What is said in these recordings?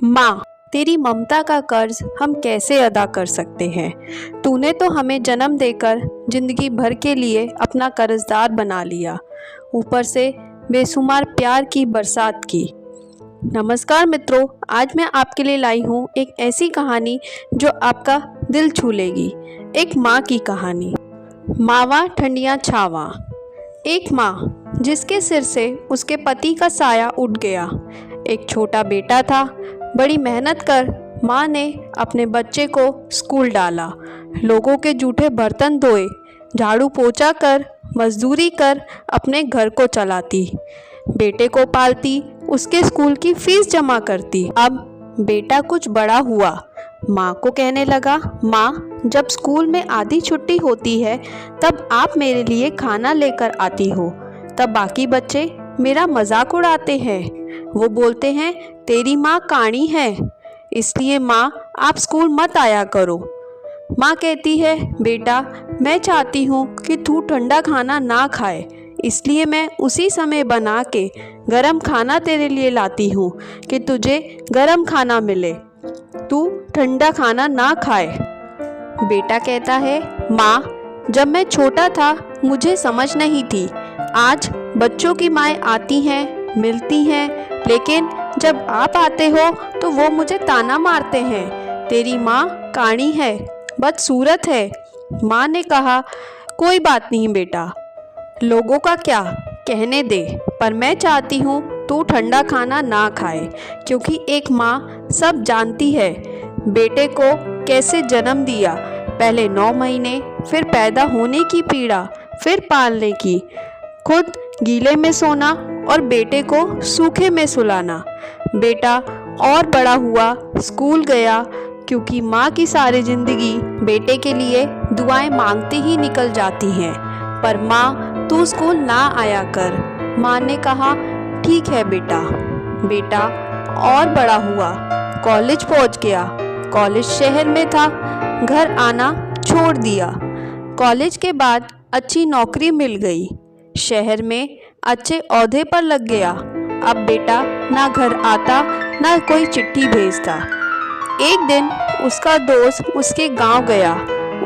माँ, तेरी ममता का कर्ज हम कैसे अदा कर सकते हैं। तूने तो हमें जन्म देकर जिंदगी भर के लिए अपना कर्जदार बना लिया, ऊपर से बेशुमार प्यार की बरसात की। नमस्कार मित्रों, आज मैं आपके लिए लाई हूँ एक ऐसी कहानी जो आपका दिल छू लेगी। एक माँ की कहानी। मावा ठंडियाँ छावा। एक माँ जिसके सिर से उसके पति का साया उठ गया। एक छोटा बेटा था। बड़ी मेहनत कर माँ ने अपने बच्चे को स्कूल डाला। लोगों के जूठे बर्तन धोए, झाड़ू पोछा कर, मजदूरी कर अपने घर को चलाती, बेटे को पालती, उसके स्कूल की फीस जमा करती। अब बेटा कुछ बड़ा हुआ, माँ को कहने लगा, माँ जब स्कूल में आधी छुट्टी होती है तब आप मेरे लिए खाना लेकर आती हो, तब बाकी बच्चे मेरा मजाक उड़ाते हैं। वो बोलते हैं तेरी माँ काणी है, इसलिए माँ आप स्कूल मत आया करो। माँ कहती है, बेटा मैं चाहती हूँ कि तू ठंडा खाना ना खाए, इसलिए मैं उसी समय बना के गरम खाना तेरे लिए लाती हूँ कि तुझे गरम खाना मिले, तू ठंडा खाना ना खाए। बेटा कहता है, माँ जब मैं छोटा था मुझे समझ नहीं थी, आज बच्चों की माएँ आती हैं, मिलती हैं, लेकिन जब आप आते हो तो वो मुझे ताना मारते हैं, तेरी माँ काणी है, बदसूरत है। माँ ने कहा, कोई बात नहीं बेटा, लोगों का क्या कहने दे, पर मैं चाहती हूँ तू ठंडा खाना ना खाए, क्योंकि एक माँ सब जानती है। बेटे को कैसे जन्म दिया, पहले 9 महीने, फिर पैदा होने की पीड़ा, फिर पालने की, खुद गीले में सोना और बेटे को सूखे में सुलाना। बेटा और बड़ा हुआ, स्कूल गया, क्योंकि माँ की सारी जिंदगी बेटे के लिए दुआएं मांगते ही निकल जाती हैं। पर माँ तू स्कूल ना आया कर। माँ ने कहा, ठीक है बेटा। बेटा और बड़ा हुआ, कॉलेज पहुँच गया, कॉलेज शहर में था, घर आना छोड़ दिया। कॉलेज के बाद अच्छी नौकरी मिल गई, शहर में अच्छे ओहदे पर लग गया। अब बेटा ना घर आता ना कोई चिट्ठी भेजता। एक दिन उसका दोस्त उसके गांव गया,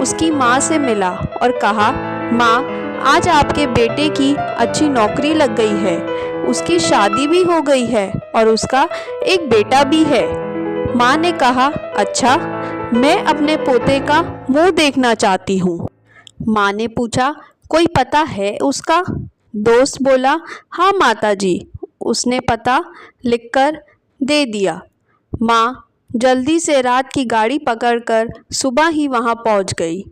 उसकी माँ से मिला और कहा, माँ आज आपके बेटे की अच्छी नौकरी लग गई है, उसकी शादी भी हो गई है और उसका एक बेटा भी है। माँ ने कहा, अच्छा, मैं अपने पोते का मुंह देखना चाहती हूँ। माँ ने पूछा, कोई पता है उसका? दोस्त बोला, हाँ माताजी, उसने पता लिखकर दे दिया। माँ जल्दी से रात की गाड़ी पकड़कर सुबह ही वहाँ पहुँच गई।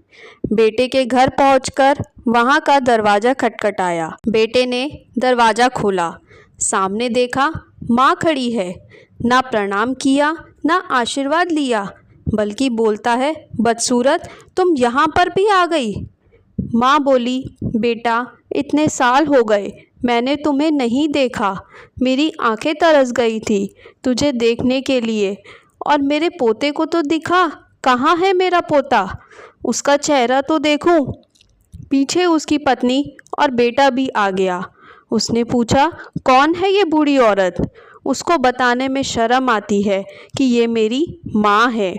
बेटे के घर पहुँचकर वहाँ का दरवाज़ा खटखटाया। बेटे ने दरवाज़ा खोला, सामने देखा माँ खड़ी है। ना प्रणाम किया ना आशीर्वाद लिया, बल्कि बोलता है, बदसूरत तुम यहाँ पर भी आ गई। माँ बोली, बेटा इतने साल हो गए मैंने तुम्हें नहीं देखा, मेरी आंखें तरस गई थी तुझे देखने के लिए, और मेरे पोते को तो दिखा, कहाँ है मेरा पोता, उसका चेहरा तो देखूं। पीछे उसकी पत्नी और बेटा भी आ गया। उसने पूछा, कौन है ये बूढ़ी औरत? उसको बताने में शर्म आती है कि ये मेरी माँ है।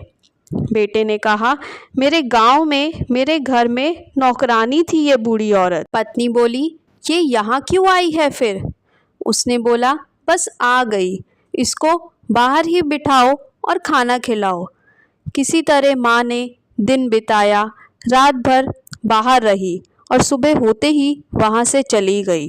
बेटे ने कहा, मेरे गांव में मेरे घर में नौकरानी थी ये बूढ़ी औरत। पत्नी बोली, ये यहाँ क्यों आई है फिर? उसने बोला, बस आ गई, इसको बाहर ही बिठाओ और खाना खिलाओ। किसी तरह माँ ने दिन बिताया, रात भर बाहर रही और सुबह होते ही वहाँ से चली गई।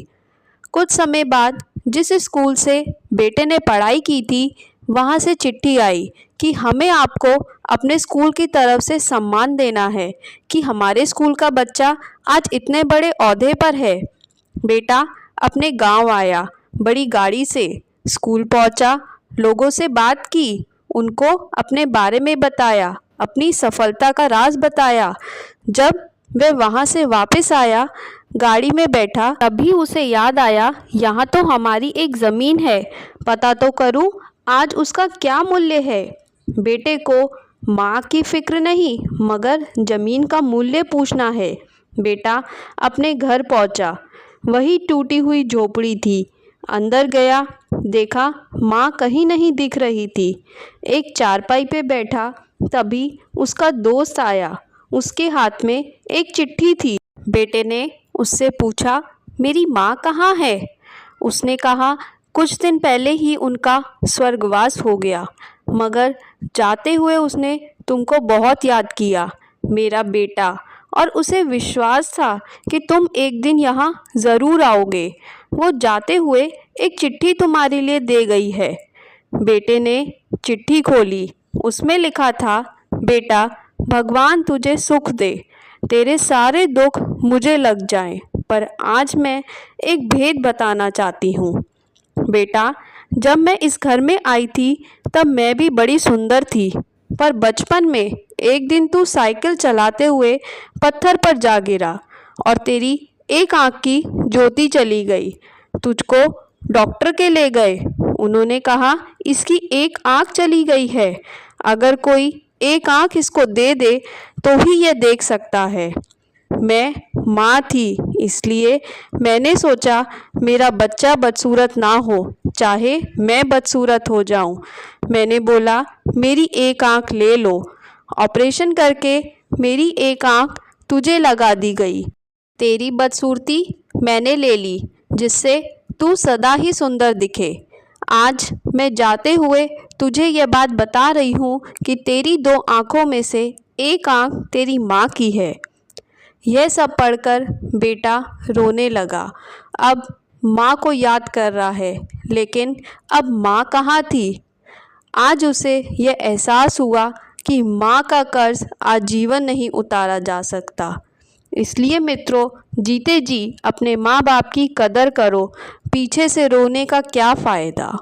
कुछ समय बाद जिस स्कूल से बेटे ने पढ़ाई की थी वहाँ से चिट्ठी आई कि हमें आपको अपने स्कूल की तरफ से सम्मान देना है कि हमारे स्कूल का बच्चा आज इतने बड़े ओहदे पर है। बेटा अपने गांव आया, बड़ी गाड़ी से स्कूल पहुंचा, लोगों से बात की, उनको अपने बारे में बताया, अपनी सफलता का राज बताया। जब वह वहाँ से वापस आया, गाड़ी में बैठा, तभी उसे याद आया, यहाँ तो हमारी एक ज़मीन है, पता तो करूँ आज उसका क्या मूल्य है। बेटे को माँ की फिक्र नहीं मगर ज़मीन का मूल्य पूछना है। बेटा अपने घर पहुँचा, वही टूटी हुई झोपड़ी थी। अंदर गया देखा माँ कहीं नहीं दिख रही थी। एक चारपाई पे बैठा, तभी उसका दोस्त आया। उसके हाथ में एक चिट्ठी थी। बेटे ने उससे पूछा, मेरी माँ कहाँ है? उसने कहा, कुछ दिन पहले ही उनका स्वर्गवास हो गया, मगर जाते हुए उसने तुमको बहुत याद किया, मेरा बेटा, और उसे विश्वास था कि तुम एक दिन यहाँ ज़रूर आओगे। वो जाते हुए एक चिट्ठी तुम्हारे लिए दे गई है। बेटे ने चिट्ठी खोली। उसमें लिखा था, बेटा, भगवान तुझे सुख दे, तेरे सारे दुख मुझे लग जाएं, पर आज मैं एक भेद बताना चाहती हूँ। बेटा, जब मैं इस घर में आई थी तब मैं भी बड़ी सुंदर थी, पर बचपन में एक दिन तू साइकिल चलाते हुए पत्थर पर जा गिरा और तेरी एक आँख की ज्योति चली गई। तुझको डॉक्टर के ले गए। उन्होंने कहा, इसकी एक आँख चली गई है, अगर कोई एक आँख इसको दे दे तो ही यह देख सकता है। मैं माँ थी, इसलिए मैंने सोचा मेरा बच्चा बदसूरत ना हो, चाहे मैं बदसूरत हो जाऊं। मैंने बोला, मेरी एक आँख ले लो। ऑपरेशन करके मेरी एक आँख तुझे लगा दी गई। तेरी बदसूरती मैंने ले ली, जिससे तू सदा ही सुंदर दिखे। आज मैं जाते हुए तुझे यह बात बता रही हूँ कि तेरी दो आँखों में से एक आँख तेरी माँ की है। यह सब पढ़कर बेटा रोने लगा। अब माँ को याद कर रहा है, लेकिन अब माँ कहाँ थी? आज उसे यह एहसास हुआ कि माँ का कर्ज आजीवन नहीं उतारा जा सकता। इसलिए मित्रों, जीते जी अपने माँ बाप की कदर करो। पीछे से रोने का क्या फ़ायदा।